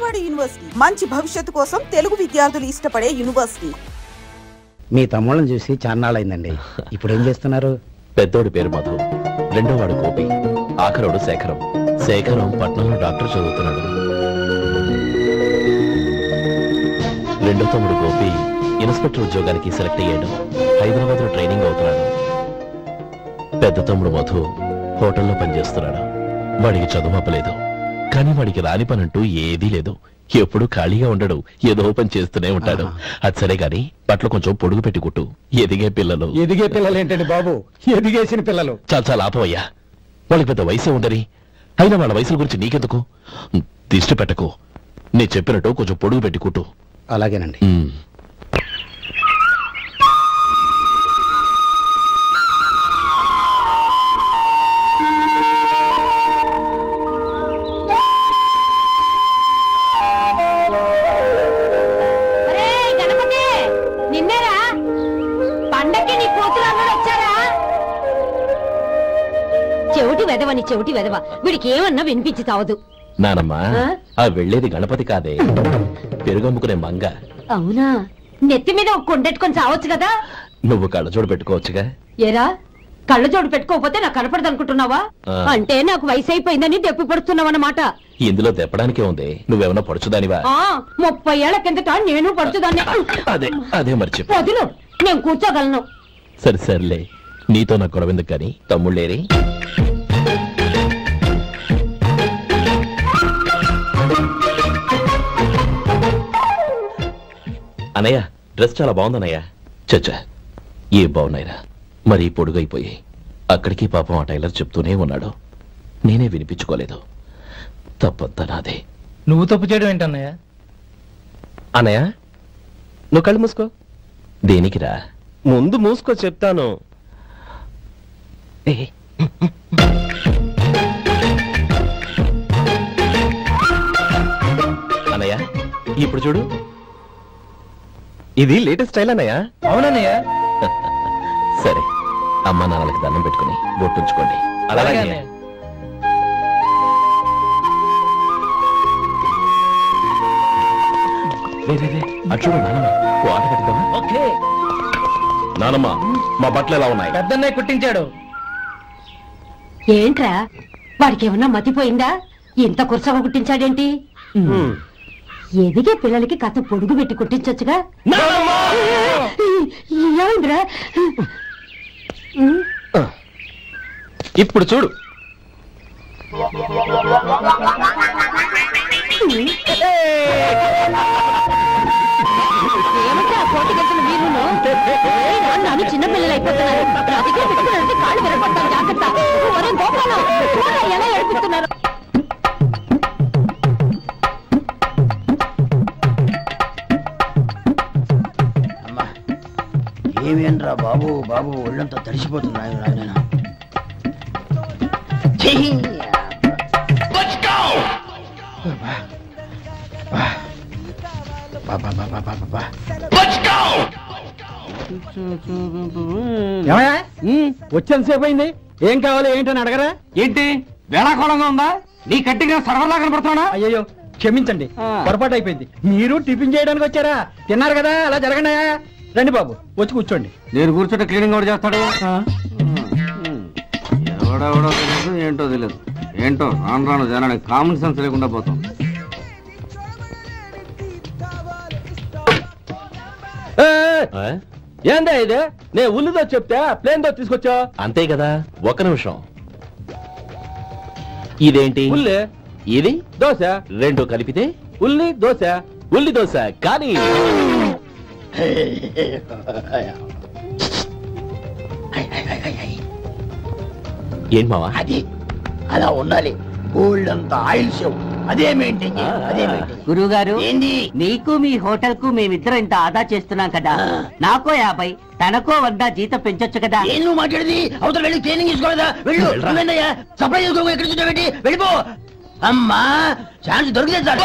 Vijayawada university మంచి భవిష్యత్తు కోసం తెలుగు విద్యార్థులు ఇష్టపడే యూనివర్సిటీ. మీ తమ్ముళ్ళని చూసి చాన్నాళ్ళైందండి. ఇప్పుడు ఏం చేస్తున్నారు? పెద్దోడి పేరు మధు, రెండోవాడు గోపి, ఆఖరోడు శేఖరం. శేఖరం పట్నంలో డాక్టర్ చదువుతున్నాడు. రెండో తమ్ముడు గోపి ఇన్స్పెక్టర్ ఉద్యోగానికి సెలెక్ట్ అయ్యాడు. హైదరాబాద్ లో ట్రైనింగ్ అవుతున్నాడు. పెద్ద తమ్ముడు మధు హోటల్లో పనిచేస్తున్నాడు. వాడికి చదువుపలేదు, కానీ వాడికి రాని పనంటూ ఏదీ లేదు. ఎప్పుడు ఖాళీగా ఉండడు, ఏదో పని చేస్తూనే ఉంటాడు. అది సరే గాని బట్టలు కొంచెం పొడుగు పెట్టి కుట్టు. ఎదిగే పిల్లలు. ఎదిగే పిల్లలు ఏంటండి బాబు, ఎదిగేసిన పిల్లలు. చాలా ఆపవయ్యా, వాళ్ళకి పెద్ద వయసే ఉండని. అయినా వాళ్ళ వయసుల గురించి నీకెందుకు? దిష్టి పెట్టకు. నేను చెప్పినట్టు కొంచెం పొడుగు పెట్టి కుట్టు. అలాగేనండి. చెవిటి వెదవ, వీడికి ఏమన్నా వినిపించి తావదు. నానమ్మా, ఆ వెళ్లేది గణపతి కాదే, పెరుగమ్ముకునే మంగ. అవునా? నెత్తి మీద ఒక కొండెట్టుకొని చావచ్చు కదా. నువ్వు కళ్ళజోడు పెట్టుకోవచ్చుగా. ఏరా, కళ్ళజోడు పెట్టుకోకపోతే నాకు కనపడదు అనుకుంటున్నావా? అంటే నాకు వయసు అయిపోయిందని దెప్పి పడుతున్నావన్నమాట. ఇందులో దెప్పడానికే ఉంది. నువ్వేమన్నా పడుచుదానివా? 30 ఏళ్ల కిందట నేను పడుచుదాన్ని. అదే మర్చిపో. వదులు, నేను కూర్చోగలను. సరే సర్లే, నీతో నాకు గొడవెందుకు కానీ. తమ్ముళ్ళేరి? అనయ్య, డ్రెస్ చాలా బాగుందన్నయ్య. చచ్చా, ఏ బాగున్నాయిరా, మరీ పొడుగైపోయి. అక్కడికి పాపం ఆ టైలర్ చెప్తూనే ఉన్నాడు, నేనే వినిపించుకోలేదు. తప్పంతా నాదే. నువ్వు తప్పు చేయడం ఏంటన్నయ్య? అన్నయ్య, నువ్వు కళ్ళు మూసుకో. దేనికిరా? ముందు మూసుకో చెప్తాను. అన్నయ్య, ఇప్పుడు చూడు, ఇది లేటెస్ట్ స్టైల్ అన్నయ్య. అవునన్నయ్య. సరే, అమ్మా నాన్నలకి దండం పెట్టుకుని బొట్టుంచుకోండి. అలాగే చూడు నానమ్మ, ఓ ఆట కట్టిద్దామా? ఓకే. నానమ్మ, మా బట్టలు ఎలా ఉన్నాయి? పెద్దన్నయ్య కుట్టించాడు. ఏంట్రా, వాడికి ఏమన్నా మతిపోయిందా? ఇంత కుర్చగా కుట్టించాడేంటి? ఎదిగే పిల్లలకి కథ పొడుగు పెట్టి కుట్టించొచ్చుగా. ఏమైందిరా? ఇప్పుడు చూడు. ఏమంటే పోటీకెళ్తున్న వీరును నాన్న చిన్న పిల్లలు అయిపోతున్నారు. నా దగ్గర పెట్టుకున్నారంటే కాళ్ళు విరగొడతాను, జాగ్రత్త. ఒరే గోపాలం, ఎలా ఏడిపిస్తున్నారు? ఏమేంట్రా బాబు, బాబు ఒళ్ళంతా తడిసిపోతున్నాయి. వచ్చేంతసేపు అయింది, ఏం కావాలి ఏంటని అడగరా? ఏంటి వేళాకోళంగా ఉందా? నీ కట్టిగా సర్వర్లా కనపడుతున్నా? అయ్యో క్షమించండి, పొరపాటు అయిపోయింది. మీరు టిఫిన్ చేయడానికి వచ్చారా? తిన్నారు కదా, అలా జరగండి. రండి బాబు, వచ్చి కూర్చోండి. నేను కూర్చుంటే క్లీనింగ్ కూడా చేస్తాడు. ఎవడెవడో తెలియదు, ఏంటో తెలియదు. ఏంటో రాను రాను జనానికి కామన్ సెన్స్ లేకుండా పోతాం. ఏందా ఇదే? నేను ఉల్లిదో చెప్తే ప్లేన్ దో తీసుకొచ్చా. అంతే కదా. ఒక నిమిషం. ఇదేంటి? ఉల్లి. ఇది దోశ. రెండు కలిపితే ఉల్లి దోశ. ఉల్లి దోశ కానీ ఏంటి మావా? అది అలా ఉండాలి. గోల్డ్ అంత ఆయిల్ షో అదే మెయింటైన్ చేయాలి. అదే మెయింటైన్. గురువు గారు, ఏంది? నీకు మీ హోటల్ కు మేమిద్దరం ఇంత ఆదా చేస్తున్నాం కదా, నాకో 50 తనకో 100 జీతం పెంచొచ్చు కదా. ఏం నువ్వు మాట్లాడేది? అవతల వెళ్ళి ట్రైనింగ్ తీసుకోలేదా? వెళ్ళు. సప్లై చేసుకో. ఎక్కడ చూడబెట్టి వెళ్ళిపో. అమ్మా, ఛాన్స్ దొరికితే సార్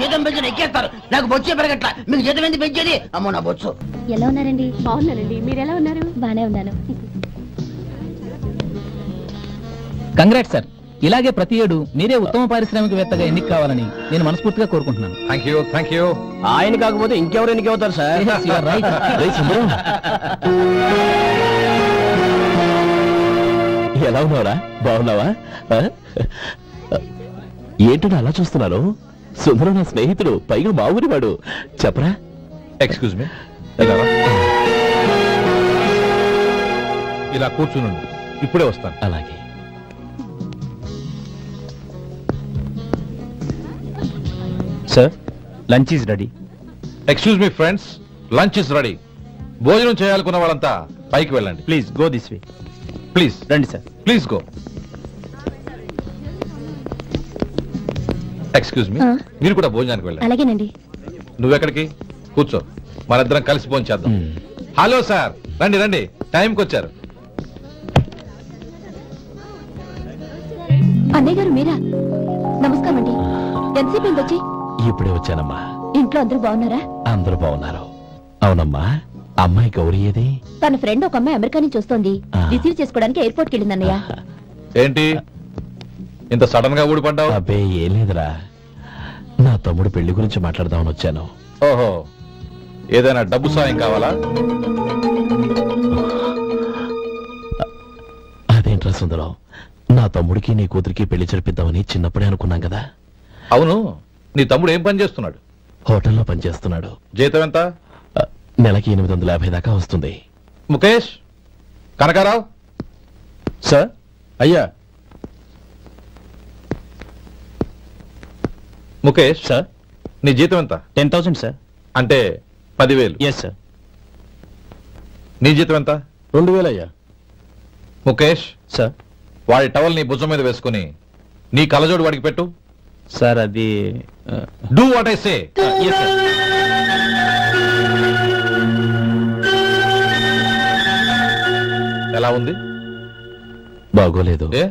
జీతం పెంచు ఎక్కేస్తారు. నాకు బొచ్చే పెరగట్ల, మీకు జీతం ఎందుకు పెంచేది? అమ్మో నా బొచ్చు. ఎలా ఉన్నారండి? బాగున్నానండి. మీరు ఎలా ఉన్నారు? బానే ఉన్నాను. Congrats sir. ఇలాగే ప్రతి ఏడు మీరే ఉత్తమ పారిశ్రామికవేత్తగా ఎన్నిక కావాలని నేను మనస్ఫూర్తిగా కోరుకుంటున్నాను. Thank you. ఆయన కాకపోతే ఇంకెవరు ఎన్నికవుతారు సార్? ఎలా ఉన్నావురా? బాగున్నావా? ఏంటో అలా చూస్తున్నారు? సుందరం నా స్నేహితుడు, పైగా మా ఊరి వాడు. చెప్పరా? ఎక్స్క్యూజ్ మీ, ఇలా కూర్చునుండు, ఇప్పుడే వస్తాను. అలాగే. Sir, lunch is ready. Excuse me friends, lunch is ready. భోజనం చేయాలనుకున్న వాళ్ళంతా పైకి వెళ్ళండి. Please go this way. Please రండి sir. Please go. Excuse me, మీరు కూడా భోజనానికి వెళ్ళండి. అలాగేనండి. నువ్వెక్కడికి? కూర్చో, మనిద్దరం కలిసి భోజనం చేద్దాం. హలో సార్, రండి రండి, టైంకి వచ్చారు. అన్నయ్య గారు మీరా? నమస్కారం అండి. ఎంతసేపు వచ్చి? ఇప్పుడే వచ్చానమ్మా. ఇంట్లో అందరూ బాగున్నారా? అందరూ బాగున్నారు. అవునమ్మా, అమ్మాయి గౌరీ ఏది? తన ఫ్రెండ్ ఒక అమ్మాయి అమెరికా నుంచి వస్తోంది. రిసీవ్ చేసుకోవడానికి ఎయిర్పోర్ట్ కి వెళ్ళింది అన్నయ్య. ఏంటి ఇంత సడన్ గా ఊడిపడ్డావు? అబ్బే ఏం లేదురా, నా తమ్ముడు పెళ్లి గురించి మాట్లాడదామని వచ్చాను. ఓహో, ఏదైనా డబ్బు సాయం కావాలా? అదేంట్రా సుందరం, నా తమ్ముడికి నీ కూతురికి పెళ్లి జరిపిద్దామని చిన్నప్పుడే అనుకున్నాం కదా. అవును, నీ తమ్ముడు ఏం పని చేస్తున్నాడు? హోటల్లో పనిచేస్తున్నాడు. జీతం ఎంత? నెలకి 850 దాకా వస్తుంది. ముఖేష్, కనకారావు. సార్. అయ్యా. ముఖేష్ సార్, నీ జీతం ఎంత? 10,000 సార్. అంటే 10,000. Yes sir. నీ జీతం ఎంత? 2,000 అయ్యా. ముఖేష్ సార్. వాడి టవల్ నీ భుజం మీద వేసుకుని నీ కలజోడు వాడికి పెట్టు. సార్ అది do what I say. Yes sir. ఎలా ఉంది? బాగోలేదు. ఏ?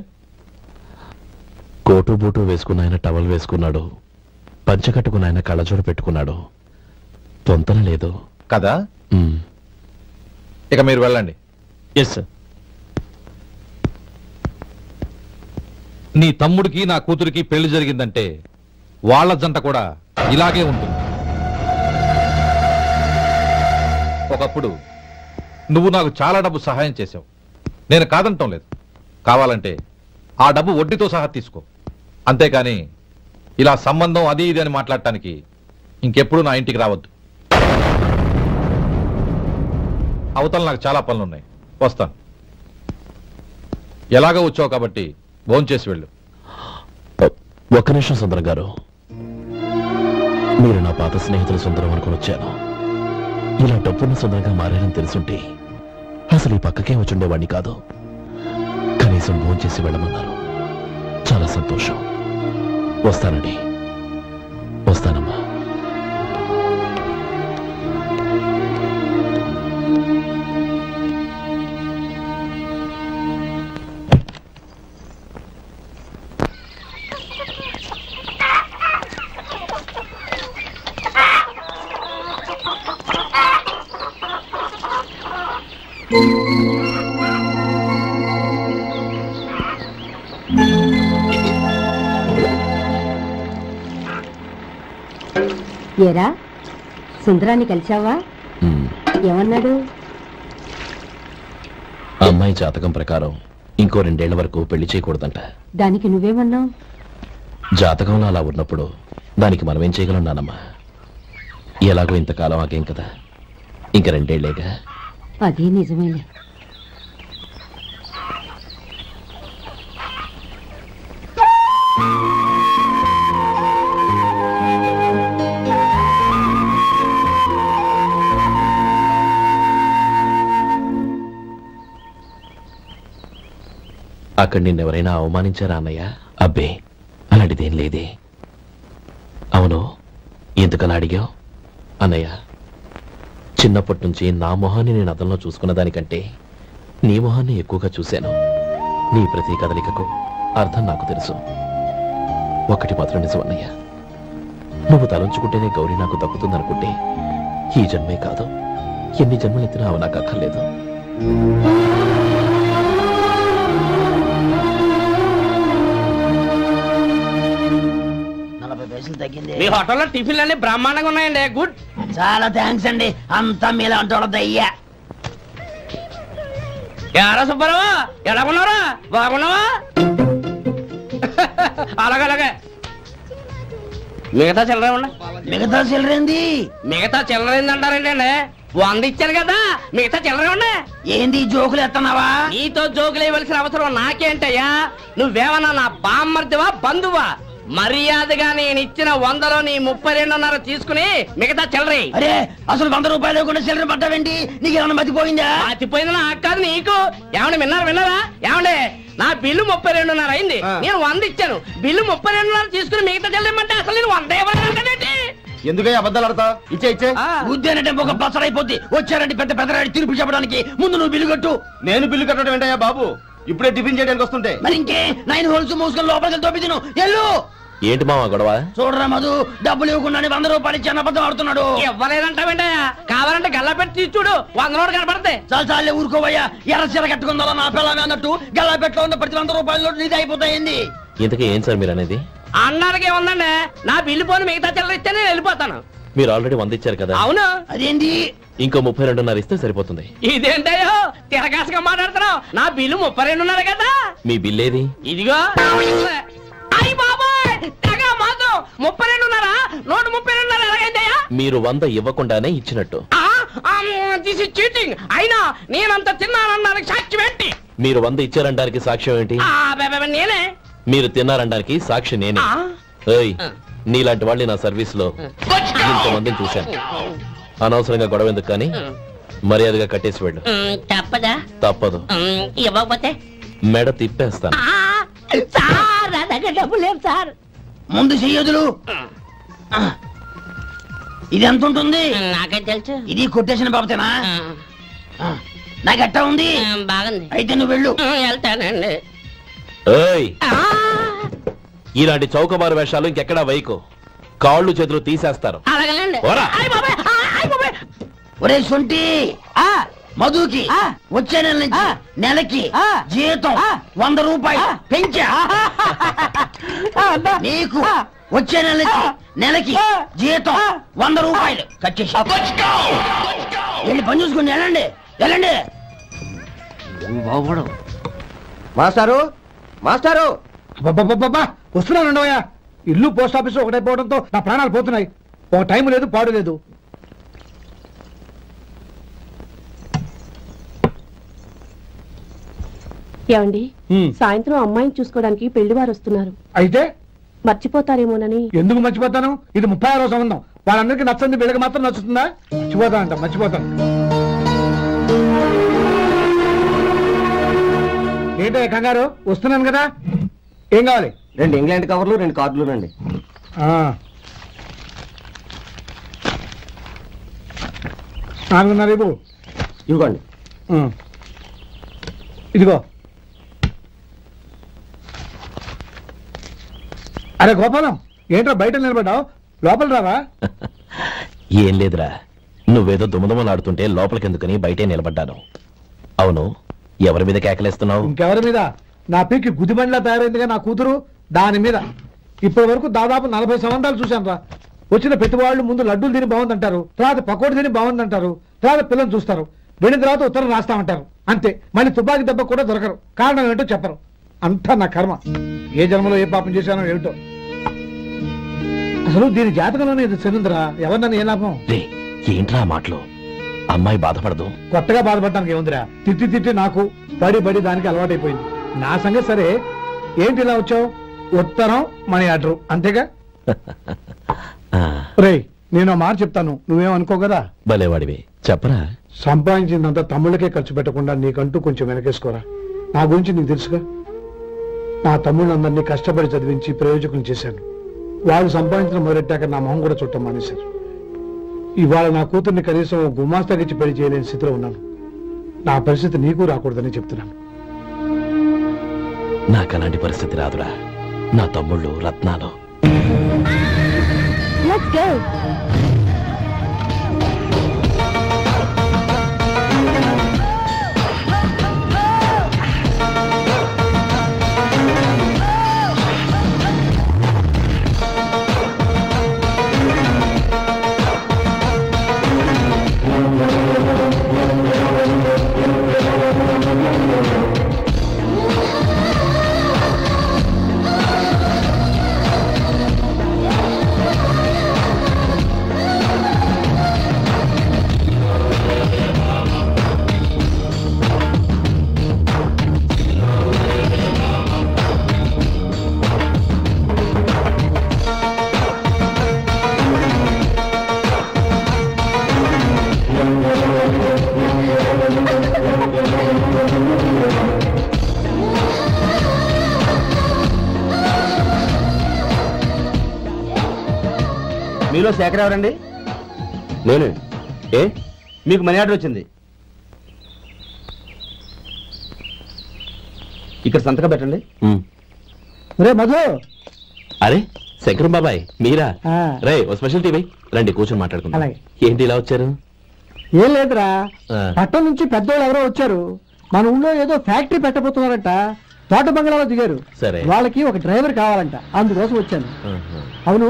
కోటు బూటు వేసుకున్న ఆయన టవల్ వేసుకున్నాడు, పంచ కట్టుకున్న ఆయన కళ్ళజోడు పెట్టుకున్నాడు. తొంతన లేదు కదా. ఇక మీరు వెళ్ళండి. Yes sir. నీ తమ్ముడికి నా కూతురికి పెళ్లి జరిగిందంటే వాళ్ళ జంట కూడా ఇలాగే ఉంటుంది. ఒకప్పుడు నువ్వు నాకు చాలా డబ్బు సహాయం చేశావు, నేను కాదంటం లేదు. కావాలంటే ఆ డబ్బు వడ్డీతో సహా తీసుకో, అంతేకాని ఇలా సంబంధం అది ఇది అని మాట్లాడటానికి ఇంకెప్పుడు నా ఇంటికి రావద్దు. అవతల నాకు చాలా పనులున్నాయి, వస్తాను. ఎలాగో వచ్చావు కాబట్టి భోంచేసి వెళ్ళు. ఒక్క నిమిషం సుందరం గారు, మీరు నా పాత స్నేహితులు సుందరం అనుకుని వచ్చాను. ఇలా డబ్బున్న సుందరంగా మారారని తెలుసుంటే అసలు ఈ పక్కకే వచ్చుండేవాడిని కాదు. కనీసం భోంచేసి వెళ్ళమన్నారు, చాలా సంతోషం. వస్తానండి. వస్తానమ్మా. ఏరా, సుందరాన్ని కలిశావా? ఏమన్నాడు? అమ్మాయి జాతకం ప్రకారం ఇంకో 2 ఏళ్ల వరకు పెళ్లి చేయకూడదంట. దానికి నువ్వేమన్నావు? జాతకంలో అలా ఉన్నప్పుడు దానికి మనమేం చేయగలం నానమ్మా? ఎలాగో ఇంతకాలం ఆగేం కదా, ఇంక 2 ఏళ్లేగా. అదే నిజమేలే. అక్కడ నిన్నెవరైనా అవమానించారా అన్నయ్య? అబ్బే, అలాంటిదేం లేదే. అవును, ఎందుకలా అడిగావు? అన్నయ్య, చిన్నప్పటి నుంచి నా మొహాన్ని నేను అతనిలో చూసుకున్న దానికంటే నీ మొహాన్ని ఎక్కువగా చూశాను. నీ ప్రతి కదలికకు అర్థం నాకు తెలుసు. ఒకటి మాత్రం నిజం అన్నయ్య, నువ్వు తలంచుకుంటేనే గౌరీ నాకు దక్కుతుందనుకుంటే ఈ జన్మే కాదు, ఎన్ని జన్మలెత్తినా అవి నాకు అక్కర్లేదు. తగ్గింది. మీ హోటల్లో టిఫిన్లు అన్ని బ్రహ్మాండంగా ఉన్నాయండి. గుడ్, చాలా థ్యాంక్స్ అండి. అంతా మీలా అంటాడు అయ్యా. ఎరా సుబ్బారావు, ఎలా ఉన్నారా? బాగున్నావా? అలాగే మిగతా చిల్లర ఉన్నా. మిగతా చిల్లరేంది? మిగతా చిల్లరేంది అంటారేంటండి? 100 ఇచ్చాను కదా, మిగతా చిల్లర ఉన్నా. ఏంది జోకులు ఎత్తన్నావా? నీతో జోకులు ఇవ్వాల్సిన అవసరం నాకేంటయ్యా? నువ్వేమన్నా నా బామ్మర్దివా, బంధువా? మర్యాదగా నేను ఇచ్చిన 100లో నీ 32.5 తీసుకుని మిగతా చిల్లరి. అరే అసలు 100 రూపాయలు కూడా చిల్లర పడ్డావేంటి? నీకు ఏమన్నా మతిపోయిందా? మతిపోయింది నాకు కాదు, నీకు. ఏమండి విన్నారా? ఏమండి, నా బిల్లు 32.5 అయింది. నేను 100 ఇచ్చాను. బిల్లు 32.5 తీసుకుని మిగతా చెల్లిమంటే అసలు నేను 100 ఇవ్వలేదంటే ఎందుకయ్యా అబద్ధాలు ఆడతా? ఇచ్చే ఉద్యానంటే ఒక బసరైపోద్ది. వచ్చారంటే పెద్ద పెద్దరాడి తీర్పు చెప్పడానికి ముందు నువ్వు బిల్లు కట్టు. నేను బిల్లు కట్టడం ఏంటయ్యా బాబు? ఇప్పుడే టిఫిన్ చేయడానికి వస్తుంటే. మరి ఇంకే 9 హోల్స్ మూసుకొని లోపలికి తోపిదిను. ఎల్లు. ఏంటి మావా గొడవ? చూడరా మధు, డబ్బులు ఇవ్వకుండా 100 రూపాయలు ఇచ్చి అబద్ధం ఆడుతున్నాడు. ఇవ్వలేదంటావేంటయ్యా? కావాలంటే గల్లా పెట్టి తీసి చూడు, 100 నోటు కనపడతాయి. చాలే ఊరుకోవయ్యా. ఎర్ర చీర కట్టుకుందా నా పిల్లమే అన్నట్టు గల్లా పెట్లో ఉన్న ప్రతి 100 రూపాయలు నీది అయిపోతాయింది. ఇంతకీ ఏం సార్ మీరు అనేది? అన్నానికి ఏముందండి, నా బిల్లు పోని మిగతా చిల్లర ఇస్తే నేను వెళ్ళిపోతాను. మీరు ఆల్రెడీ 100 ఇచ్చారు కదా? అవును. అదేంటి? ఇంకో 32.5 ఇస్తే సరిపోతుంది. ఇదేంటయ్యో తిరగాసుగా మాట్లాడుతున్నావు? నా బిల్లు 32.5 కదా. మీ బిల్ ఏది? ఇదిగో. అయ్య బాబాయ్, తెగ మాతో 32.5 నోటు 32.5 ఎలాగైందయ్యా? మీరు 100 ఇవ్వకుండానే ఇచ్చినట్టు. This is cheating. అయినా నేనంత తిన్నానన్నానికి సాక్షి ఏంటి? మీరు 100 ఇచ్చారనడానికి సాక్ష్యం ఏంటి? నేనే. మీరు తిన్నారనడానికి సాక్షి నేనే. ఏయ్, నీలాంటి వాళ్ళని నా సర్వీస్ లో ఇంతమందిని చూశాను. అనవసరంగా గొడవ ఎందుకు కానీ మర్యాదగా కట్టేసి వెళ్ళు. తప్పదా? తప్పదు. ఇవ్వకపోతే మెడ తిప్పేస్తాను. సార్ నా దగ్గర డబ్బు లేవు సార్. ముందు చెయ్యదులు. ఇది ఎంత ఉంటుంది? నాకే తెలుసు. ఇది కొట్టేసిన బాబతేనా? నాకు ఎట్టా ఉంది? బాగుంది. అయితే నువ్వు వెళ్ళు. వెళ్తానండి. ఏయ్, ఇలాంటి చౌకబారు వేషాలు ఇంకెక్కడా వైకు. కాళ్ళు చేతులు తీసేస్తారు. అలాగేనండి. ఒరే సొంటి, మధుకి వచ్చే నెల నుంచి నెలకి జీతం 100 రూపాయలు పెంచా. నీకు వచ్చే నెల నుంచి నెలకి జీతం 100 రూపాయలు కట్ చేసి వెళ్ళి పని చూసుకుని వెళ్ళండి. మాస్టారు, మాస్టారు, వస్తున్నాను. ఇల్లు పోస్ట్ ఆఫీసు ఒకటైపోవడంతో నా ప్రాణాలు పోతున్నాయి. ఒక టైం లేదు, పాడు లేదు. ఏమండి, సాయంత్రం అమ్మాయిని చూసుకోవడానికి పెళ్లివారు వస్తున్నారు. అయితే మర్చిపోతారేమోనని. ఎందుకు మర్చిపోతాను? ఇది 36వ సంబంధం. వాళ్ళందరికీ నచ్చంది వీళ్ళకి మాత్రం నచ్చుతుందా? మర్చిపోతాను. ఏంటో కంగారు? వస్తున్నాను కదా. ఏం కావాలి? 2 ఇంగ్లాండ్ కవర్లు, 2 కార్డులు రండి. రేపు ఇవ్వండి. ఇదిగో. అరే గోపాలం, ఏంట్రా బయట నిలబడ్డావు? లోపల రావా? ఏం లేదురా, నువ్వేదో దుమదుమలాడుతుంటే లోపలికెందుకని బయటే నిలబడ్డాను. అవును, ఎవరి మీద కేకలేస్తున్నావు? ఇంకెవరి మీద? నా పీకి గుదిబండిలా తయారైందిగా నా కూతురు, దాని మీద. ఇప్పటి వరకు దాదాపు 40 సంవత్సరాలు చూశాను రా. వచ్చిన ప్రతి వాళ్ళు ముందు లడ్డూలు తిని బాగుందంటారు, తర్వాత పకోడీ తిని బాగుందంటారు, తర్వాత పిల్లలు చూస్తారు, వెళ్ళిన తర్వాత ఉత్తరం రాస్తామంటారు. అంతే. మళ్ళీ తుపాకి దెబ్బ కూడా దొరకరు. కారణం ఏంటో చెప్పరు. అంతా నా కర్మ. ఏ జన్మలో ఏ పాపం చేశానో ఏమిటో. అసలు దీని జాతకంలోనే ఇది చెందిందిరా. ఎవరినని ఏ లాభం? ఏంట్రా మాటలు? అమ్మాయి బాధపడదు. కొత్తగా బాధపడటానికి ఏముందిరా? తిట్టి నాకు బడి దానికి అలవాటైపోయింది. నా సంగతి సరే, ఏంటి ఇలా వచ్చావు? ఉత్తరం, మనీ ఆర్డర్, అంతేగా? రేయ్, నేను మాట చెప్తాను, నువ్వేమనుకో కదా. భలేవాడివి, చెప్పరా. సంపాదించిందంతా తమ్ముళ్ళకే ఖర్చు పెట్టకుండా నీకంటూ కొంచెం వెనకేసుకోరా. నా గురించి నీకు తెలుసుగా. నా తమ్ముళ్ళందరినీ కష్టపడి చదివించి ప్రయోజకులు చేశాను. వాళ్ళు సంపాదించడం మొదలెట్టాక నా మొహం కూడా చుట్టం మానేశారు. ఇవాళ నా కూతుర్ని కనీసం గుమాస్తాకిచ్చి పెళ్లి చేయలేని స్థితిలో ఉన్నాను. నా పరిస్థితి నీకు రాకూడదని చెప్తున్నాను. నాకు అలాంటి పరిస్థితి రాదురా. నా తమ్ముళ్ళు రత్నాలు. Let's go. మీలో శేఖర్ ఎవరండి? నేనే. ఏ మీకు మనీ ఆర్డర్ వచ్చింది, ఇక్కడ సంతకం పెట్టండి. రే మధు. అరే శంకరం బాబాయ్ మీరా? ఆ. రే ఓ స్పెషల్ టీవీ రండి కూర్చొని మాట్లాడుకుందాం. అలాగే. ఏంటి ఇలా వచ్చారు? ఏం లేదురా, ఆ. పట్టణం నుంచి పెద్దోళ్ళు ఎవరో వచ్చారు. మన ఊళ్ళో ఏదో ఫ్యాక్టరీ పెట్టబోతున్నారంట. తోట బంగ్లాలో దిగారు. సరే. వాళ్ళకి ఒక డ్రైవర్ కావాలంట, అందుకోసం వచ్చాను. ఆహా. అవును,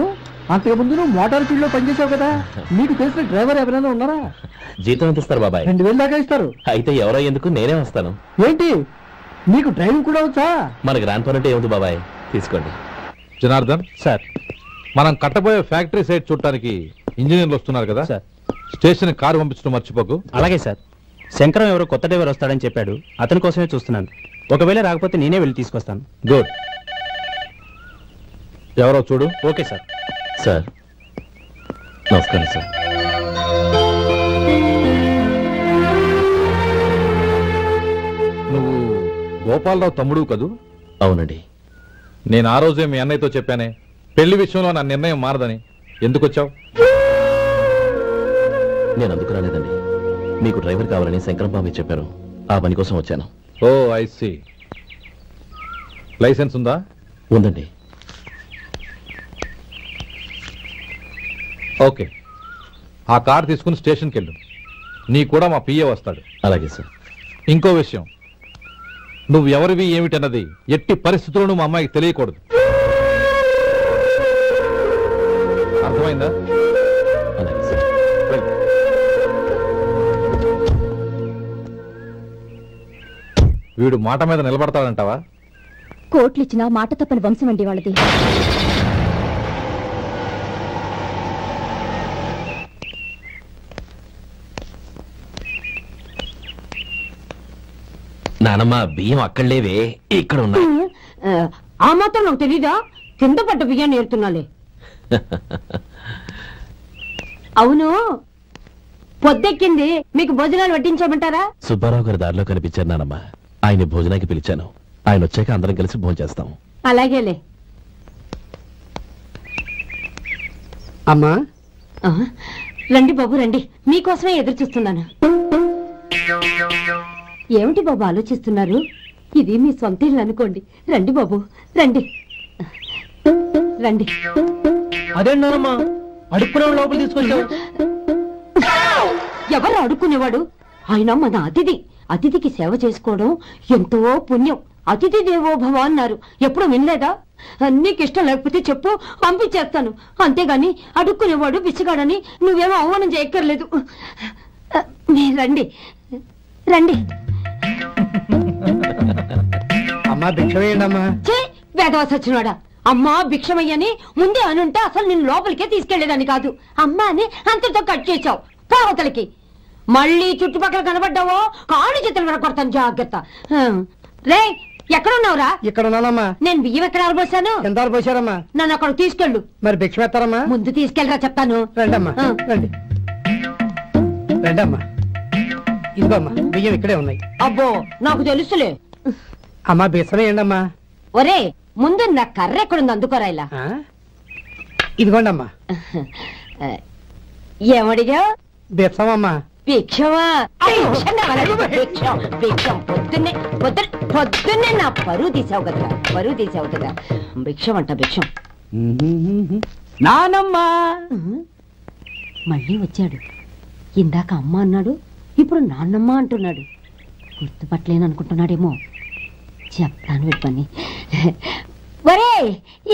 అంతకు ముందు నువ్వు మోటార్ ఫీల్డ్ లో పనిచేసావు కదా, నీకు తెలిసిన డ్రైవర్ ఎవరైనా ఉన్నారా? జీతం ఎంత ఇస్తారు బాబాయ్? 2000 దాకా ఇస్తారు. అయితే ఎవరో ఎందుకు, నేనే వస్తాను. ఏంటి నీకు డ్రైవింగ్ కూడా వచ్చా? మన గ్రాండ్ పర్ అంటే ఏముంది బాబాయ్, తీసుకోండి. జనార్దన్ సార్, మనం కట్టబోయే ఫ్యాక్టరీ సైట్ చూడటానికి ఇంజనీర్లు వస్తున్నారు కదా సార్. స్టేషన్ కారు పంపించడం మర్చిపోకు. అలాగే సార్. శంకరం ఎవరో కొత్త డ్రైవర్ వస్తాడని చెప్పాడు, అతని కోసమే చూస్తున్నాను. ఒకవేళ రాకపోతే నేనే వెళ్ళి తీసుకొస్తాను. గుడ్. ఎవరో చూడు. Okay sir. సార్ నమస్కారం సార్. నువ్వు గోపాలరావు తమ్ముడు కదూ? అవునండి. నేను ఆ రోజే మీ అన్నయ్యతో చెప్పానే పెళ్లి విషయంలో నా నిర్ణయం మారదని. ఎందుకు వచ్చావు? నేను అందుకు రాలేదండి, మీకు డ్రైవర్ కావాలని శంకరం బాబాయ్ చెప్పారు, ఆ పని కోసం వచ్చాను. ఓ ఐ సీ. లైసెన్స్ ఉందా? ఉందండి. ఓకే, ఆ కార్ తీసుకుని స్టేషన్కి వెళ్ళు. నీ కూడా మా పిఏ వస్తాడు. అలాగే సార్. ఇంకో విషయం, నువ్వు ఎవరివి ఏమిటన్నది ఎట్టి పరిస్థితుల్లోనూ మా అమ్మాయికి తెలియకూడదు. అర్థమైందా? అలాగే సార్. వెళ్ళు. వీడు మాట మీద నిలబడతాడంటావా? కోట్లు ఇచ్చిన మాట తప్పని వంశం అండి వాళ్ళది. నానమ్మ బియ్యం అక్కడ లేవే, ఇక్కడ ఉన్నాయి. ఆ మాత్రం నాకు తెలీదా? కింద పడ్డ బియ్యాన్ని ఏరుతున్నాలే. అవును, పొద్దెక్కింది, మీకు భోజనాలు వడ్డించమంటారా? సుబ్బారావు గారి దారిలో కనిపించారు నానమ్మ, ఆయన భోజనానికి పిలిచాను. ఆయన వచ్చాక అందరం కలిసి భోజనం చేస్తాం. అలాగేలే. అమ్మా రండి బాబు రండి, మీకోసమే ఎదురు చూస్తున్నాను. ఏమిటి బాబు ఆలోచిస్తున్నారు? ఇది మీ సొంత ఇల్లు అనుకోండి. రండి బాబు రండి రండి. అదేంటమ్మా అడుక్కునే లోపల తీసుకొచ్చావు? ఎవరు అడుక్కునేవాడు? ఆయన మన అతిథి. అతిథికి సేవ చేసుకోవడం ఎంతో పుణ్యం. అతిథి దేవో భవ అన్నారు, ఎప్పుడు వినలేదా? నీకు ఇష్టం లేకపోతే చెప్పు, పంపించేస్తాను. అంతేగాని అడుక్కునేవాడు బిచ్చగాడని నువ్వేమో అవమానం చేయక్కర్లేదు. మీరు రండి రండి. అమ్మా భిక్ష వేయండమ్మా. వేదవ సచ్చినవాడా, అమ్మా భిక్షమయ్యని ముందే అనుంటే అసలు నిన్ను లోపలికే తీసుకెళ్లేదని కాదు. అమ్మా అని అంతటితో కట్ చేశావు. కావతలకి మళ్ళీ చుట్టుపక్కల కనబడ్డావో కాళ్ళు చేతులు వినకొడతాను, జాగ్రత్త. రే ఎక్కడున్నావురా? ఇక్కడ ఉన్నానమ్మా. నేను బియ్యం ఎక్కడ ఆరబోసాను? ఎంత ఆరబోసారమ్మా? నన్ను అక్కడ తీసుకెళ్ళు. మరి భిక్ష పెడతారమ్మా? ముందు తీసుకెళ్ళరా చెప్తాను. రండమ్మా రండి. రండమ్మా, ఇదిగోమ్మా బియ్యం ఇక్కడే ఉన్నాయి. అబ్బో నాకు తెలుసులే. అమ్మా బిచ్చ వేయండమ్మా. ఒరే ముందు నా కర్ర ఎక్కడుంది, అందుకోరా. ఇలా ఇదిగోండమ్మా. ఏమడిగా? బిచ్చమమ్మా. భిక్షమా? భిక్షం పొద్దున్నే నా పరువు తీసావు కదరా, పరువు తీసావు కదా. భిక్షం అంట భిక్షం. నానమ్మా మళ్ళీ వచ్చాడు. ఇందాక అమ్మ అన్నాడు, ఇప్పుడు నాన్నమ్మ అంటున్నాడు. గుర్తుపట్టలేననుకుంటున్నాడేమో. చెప్తాను వీడి పని. ఒరే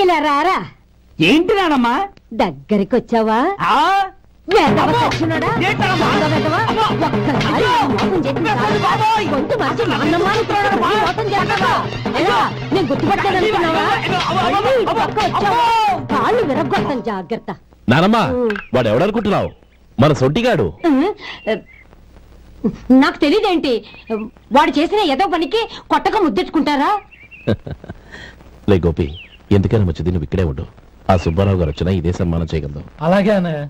ఇలా రారా. ఏంటి నానమ్మా? దగ్గరికి వచ్చావా? నేను గుర్తుపట్టలేదనుకున్నావా? కాళ్ళు విరగొడతాను, జాగ్రత్త. నానమ్మ వాడు ఎవడనుకుంటున్నావు? మన సొంటిగాడు. నాకు తెలియదేంటి, వాడు చేసిన ఏదో పనికి కొట్టక ముద్దెట్టుకుంటారా? లే గోపి, ఎందుకైనా మంచిది నువ్వు ఇక్కడే ఉండు. ఆ సుబ్బారావు గారు వచ్చినా ఇదే సన్మానం చేయగలదు. అలాగే అన్నయ్య.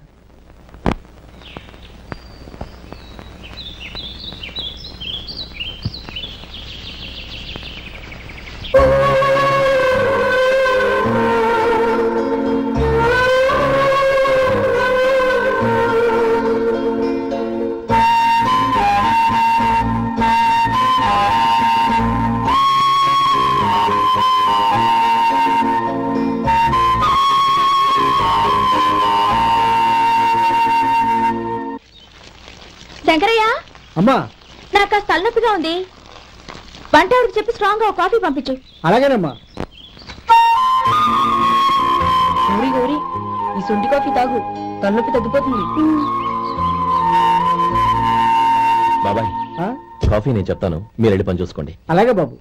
అమ్మా నాకు కాస్త తలనొప్పిగా ఉంది. వంట ఆవిడకి చెప్పి స్ట్రాంగ్ గా ఒక కాఫీ పంపించు. అలాగేనమ్మా. గౌరీ గౌరీ ఈ సొంటి కాఫీ తాగు, తలనొప్పి తగ్గిపోతుంది. బాబాయ్ కాఫీ నేను చెప్తాను, మీరు వెళ్ళి పని చూసుకోండి. అలాగే బాబు.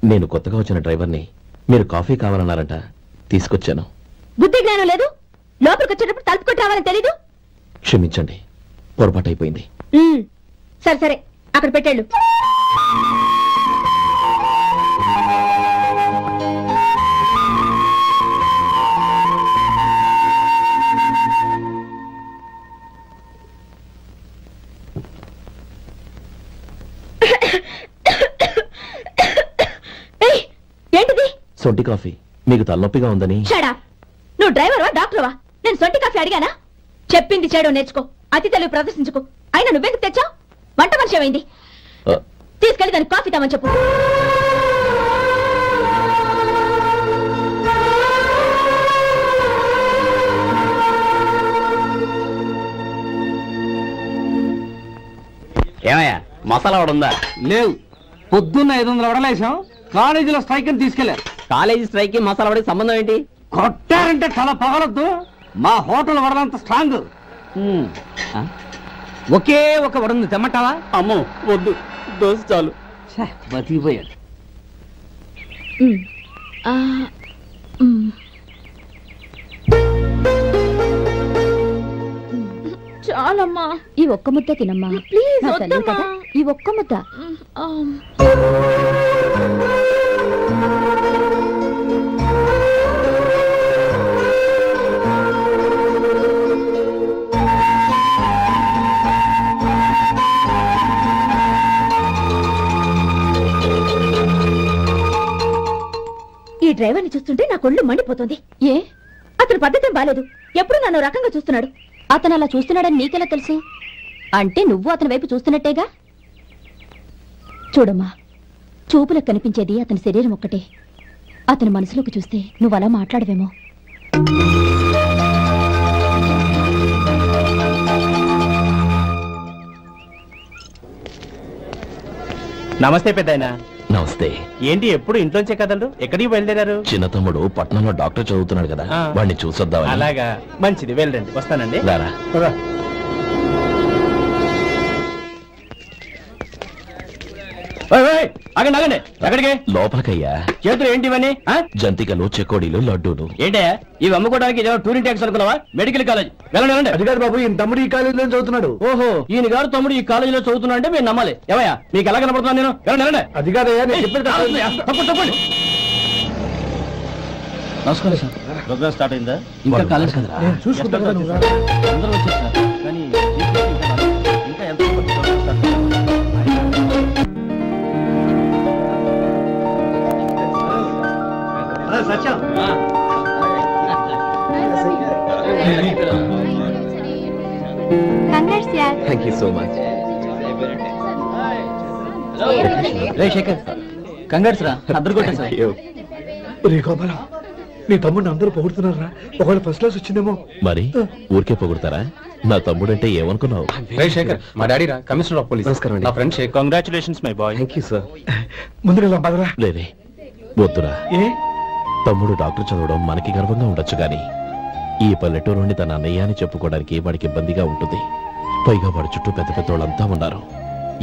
నేను కొత్తగా వచ్చిన డ్రైవర్ని. మీరు కాఫీ కావాలన్నారంట, తీసుకొచ్చాను. బుద్ధి జ్ఞానం లేదు. లోపలికి వచ్చేటప్పుడు తలుపు కొట్టి రావాలని తెలీదు. క్షమించండి, పొరపాటు అయిపోయింది. సరే సరే, అక్కడ పెట్టేళ్ళు. ఏంటిది? సొంటి కాఫీ. మీకు తలనొప్పిగా ఉందని. షడా, నువ్వు డ్రైవర్వా డాక్టర్వా? నేను సొంటి కాఫీ అడిగానా? చెప్పింది చేయడం నేర్చుకో, అతి తెలివి ప్రదర్శించుకో. అయినా నువ్వెందుకు తెచ్చావు? వంట మనిషి ఏమైంది? తీసుకెళ్లి దానికి కాఫీ తామని చెప్పు. ఏమయ్యా మసాలా వడ ఉందా? లేవు. పొద్దున్న 500 వడలేసాం, కాలేజీలో స్ట్రైక్ అని తీసుకెళ్లారు. కాలేజీ స్ట్రైక్ కి మసాలా వడకి సంబంధం ఏంటి? కొట్టారంటే తల పగలొద్దు. మా హోటల్ వడలంత స్ట్రాంగ్. ఒకే ఒక వడుంది, తెమ్మంటావా? అమ్మో వద్దు, దోశ చాలు. బతికిపోయాడు. చాలమ్మా, ఈ ఒక్క ముద్ద తినమ్మా ప్లీజ్. నా తల్లి కదా, ఈ ఒక్క ముద్ద. ఈ డ్రైవర్ని చూస్తుంటే నా కొళ్ళు మండిపోతుంది. ఏ, అతని పద్ధతి బాలేదు. ఎప్పుడు నన్ను రకంగా చూస్తున్నాడు. అతను అలా చూస్తున్నాడని నీకెలా తెలుసు? అంటే నువ్వు అతని వైపు చూస్తున్నట్టేగా. చూడమ్మా, చూపులకు కనిపించేది అతని శరీరం ఒక్కటే. అతని మనసులోకి చూస్తే నువ్వు అలా మాట్లాడవేమో. నమస్తే పెద్దాయనా. నమస్తే. ఏంటి ఎప్పుడు ఇంట్లోంచే కదలరు? ఎక్కడికి బయలుదేరారు? చిన్న తమ్ముడు పట్నంలో డాక్టర్ చదువుతున్నాడు కదా, వాడిని చూసొద్దామని. అలాగా, మంచిది, వెళ్ళండి. వస్తానండి. రారా. ఆగండి ఆగండి, ఎక్కడికి? లోపలికయ్యా. చేతులు ఏంటి ఇవన్నీ? జంతికలు, చెకోడీలు, లడ్డూలు. ఏంటయ్యా ఇవి అమ్ముకోవడానికి ఇదేమో టూరింగ్ ట్యాక్స్ అనుకున్నావా? Medical college. వెళ్ళండి. అది కాదు బాబు, ఈయన తమ్ముడు ఈ కాలేజీలో చదువుతున్నాడు. ఓహో, ఈయన గారు తమ్ముడు ఈ కాలేజీలో చదువుతున్నా అంటే మీరు నమ్మాలి. ఏవయ్యా మీకు ఎలా కనపడుతున్నాను నేను? వెళ్ళండి. అది కాదయ్యా, నేను చెప్పేది తప్పండి. నమస్కారం సార్. ప్రోగ్రామ్ స్టార్ట్ అయిందా? ఇంకా కాలేజ్ కదా, చూసుకుంటా. అందరూ వచ్చేసారు కానీ ఇంకా ఎంత సత్యం. Thank you so much. Shekhar, కంగారు రా, అందరు కొట్టేసారు. రే గోపాలం, నీ తమ్ముడిని అందరూ పొగుడుతున్నారా? ఒకవేళ ఫస్ట్ క్లాస్ వచ్చిందేమో. మరి ఊరికే పొగుడతారా? నా తమ్ముడంటే ఏమనుకున్నావు? శేఖర్, మా డాడీ రా, కమిషనర్ ఆఫ్ పోలీస్. నమస్కారం. నా friend Shekhar. Congratulations my boy. Thank you sir. ముందుగా పదరా. లేదే, వద్దురా. తమ్ముడు డాక్టర్ చదవడం మనకి గర్వంగా ఉండొచ్చు గాని ఈ పల్లెటూరు నుండి తన అన్నయ్య అని చెప్పుకోవడానికి వాడికి ఇబ్బందిగా ఉంటుంది. పైగా వాడి చుట్టూ పెద్ద పెద్ద వాళ్ళంతా ఉన్నారు.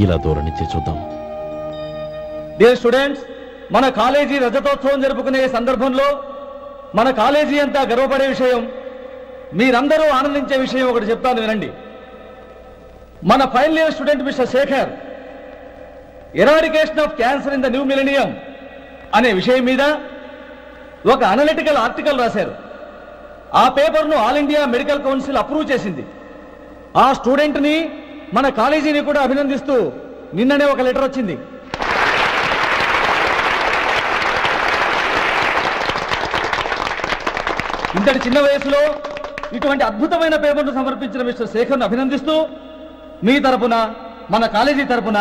ఇలా దూరం నుంచి చూద్దాం. డియర్ స్టూడెంట్స్, మన కాలేజీ రజతోత్సవం జరుపుకునే సందర్భంలో మన కాలేజీ అంతా గర్వపడే విషయం, మీరందరూ ఆనందించే విషయం ఒకటి చెప్తాను వినండి. మన final year student mister Shekhar eradication of cancer in the new millennium అనే విషయం మీద ఒక అనలిటికల్ ఆర్టికల్ రాశారు. ఆ పేపర్ను all India medical council approve చేసింది. ఆ స్టూడెంట్ని మన కాలేజీని కూడా అభినందిస్తూ నిన్ననే ఒక లెటర్ వచ్చింది. ఇంతటి చిన్న వయసులో ఇటువంటి అద్భుతమైన పేపర్ను సమర్పించిన మిస్టర్ శేఖర్ను అభినందిస్తూ మీ తరపున మన కాలేజీ తరపున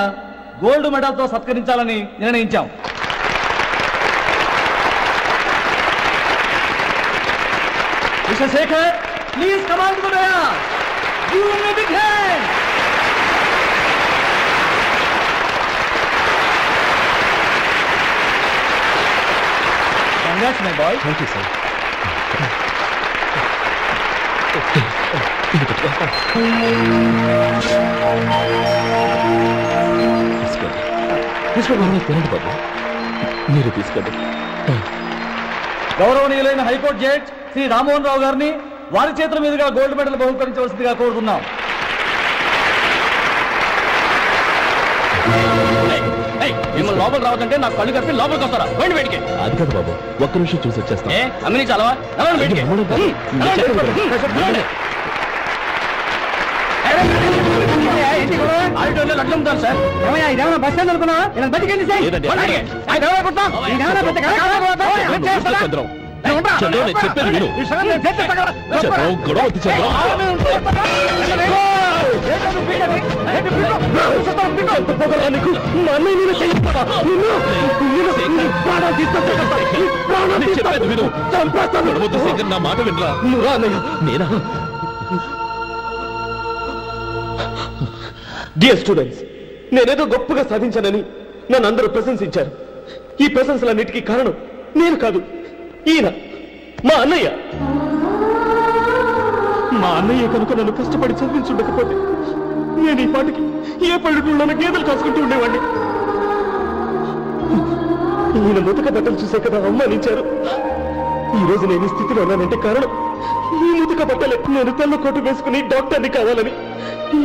గోల్డ్ మెడల్తో సత్కరించాలని నిర్ణయించాం. Mister Shekhar, please come on to the dais. Give him a big hand. Congrats my boy. Thank you sir. తీసుకోండి బాబు, మీరు తీసుకోండి. గౌరవనీయులైన హైకోర్టు జడ్జ్ శ్రీ రామ్మోహన్ రావు గారిని వారి చేతుల మీదుగా గోల్డ్ మెడల్ బహుకరించవలసిందిగా కోరుతున్నాం. మిమ్మల్ని లోపల రావద్దంటే నాకు కళ్ళు కప్పి లోపలికి వస్తారా? పోయింది బయటికి. అది కాదు బాబు, ఒక్క నిమిషం చూసి వచ్చేస్తాం. అమ్మిని చాలవా? బయటికి అట్లుంటారు సార్. ఇదేమన్నా బస్ స్టాండ్ అనుకున్నావా? బతికండి సార్. చెప్పేది విను. గొడవ వద్దు చంద్రం. చెప్పేది విను. గొడవద్దు శేఖర్, నా మాట వినరా. నేనా? డియర్ స్టూడెంట్స్, నేనేదో గొప్పగా సాధించానని నన్ను అందరూ ప్రశంసించారు. ఈ ప్రశంసలన్నిటికీ కారణం నేను కాదు, ఈయన మా అన్నయ్య. మా అన్నయ్య కనుక నన్ను కష్టపడి చదివించుండకపోతే నేను ఈ పాటికి ఏ పల్లెటూళ్ళలో గేదెలు కాసుకుంటూ ఉండేవాడిని. ఈయన ముతక బట్టలు చూసే కదా అవమానించారు. ఈ రోజు నేను ఈ స్థితిలో ఉన్నానంటే కారణం ఈ ముతక బట్టలే. నేను తెల్ల కోటు వేసుకుని డాక్టర్ని కావాలని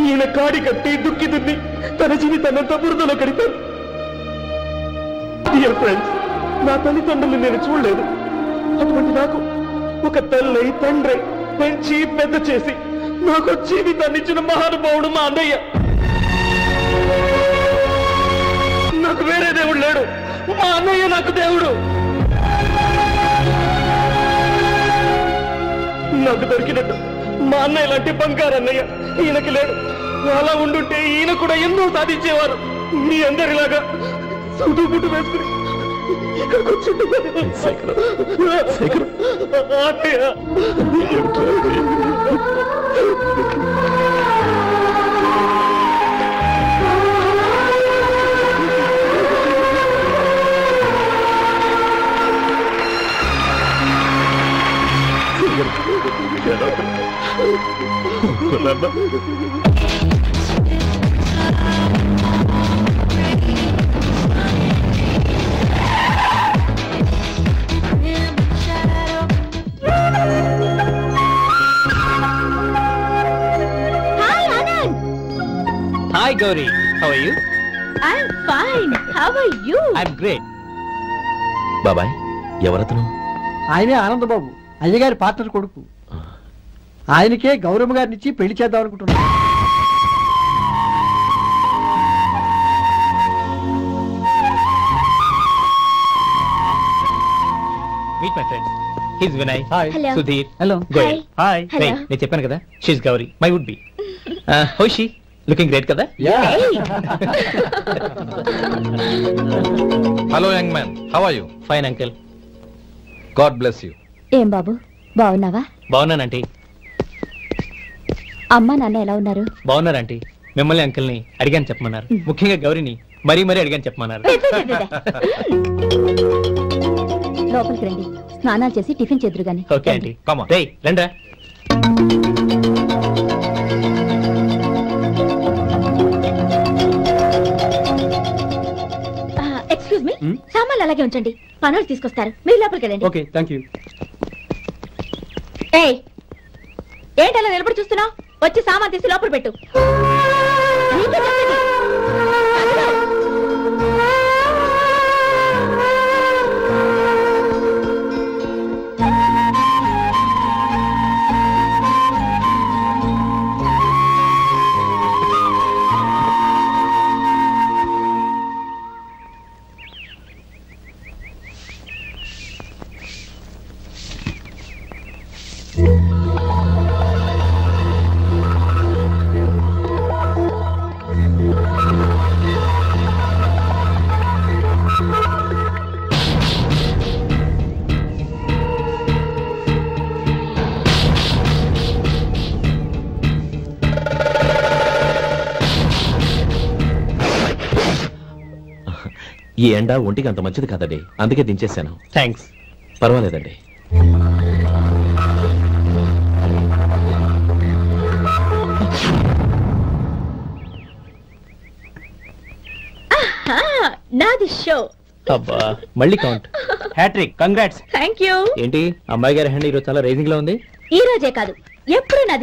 ఈయన కాడి కట్టి దుక్కి దున్ని తన జీవితాన్నంతా బురదలో గడిపారు. డియర్ ఫ్రెండ్స్, నా తల్లిదండ్రులు నేను చూడలేదు. అటువంటి నాకు ఒక తల్లి తండ్రి పెంచి పెద్ద చేసి నాకు జీవితాన్ని ఇచ్చిన మహానుభావుడు మా అన్నయ్య. నాకు వేరే దేవుడు లేడు, మా అన్నయ్య నాకు దేవుడు. నాకు దొరికినట్టు మా అన్నయ్య లాంటి బంగారు అన్నయ్య ఈయనకి లేడు. అలా ఉండుంటే ఈయన కూడా ఎన్నో సాధించేవారు. మీ అందరిలాగా సుడుగుడ్డు వేసుకుని ఇక్కడికి వచ్చి Hi Gauri, how are you? I'm fine. How are you? I'm great. బాబాయ్, ఎవరతను? ఆయనే ఆనందబాబు, అయ్యగారి పార్ట్నర్ కొడుకు. ఆయనకే గౌరమ్మ గారినిచ్చి పెళ్లి చేద్దాం అనుకుంటున్నాను. Meet my friend. He's Vinay. Hi. Hello. Sudhir. Hello. Goyal. Hi. Hello. Hey, నేను చెప్పాను కదా, she's Gauri, my would be. How is she? Looking great కదా? Hello young man, how are you? Fine uncle. God bless you. ఏం బాబు, బాగున్నావా? బాగున్నానంటీ. అమ్మా నాన్న ఎలా ఉన్నారు? బాగున్నారంటీ. మిమ్మల్ని అంకుల్ని అడిగాను చెప్పమన్నారు. ముఖ్యంగా గౌరిని మరీ మరీ అడిగాను చెప్పమన్నారు. లోపలికి రండి, స్నానాలు చేసి టిఫిన్ చేదురు గాని. Okay aunty. రేయ్ రండ్రా. ఎక్స్క్యూజ్ మీ, సామాన్లు అలాగే ఉంచండి, పనులు తీసుకొస్తారు. మీరు లోపలికి వెళ్ళండి. Okay, thank you. ఏయ్, ఏంటి అలా నిలబడి చూస్తున్నావు? వచ్చి సామాన్ తీసి లోపల పెట్టు. నీకే చెప్పేది. అదిగో. ఈ ఎండ ఒంటికి అంత మంచిది కాదండి, అందుకే దించేశాను. థ్యాంక్స్. పర్వాలేదండి. నాది షో. అబ్బా మళ్ళీ count. Hat trick, congrats. Thank you. ఏంటి అమ్మాయి గారి హ్యాండ్ ఈరోజు చాలా రైజింగ్ లో ఉంది? ఈ రోజే కాదు, ఎప్పుడు నాది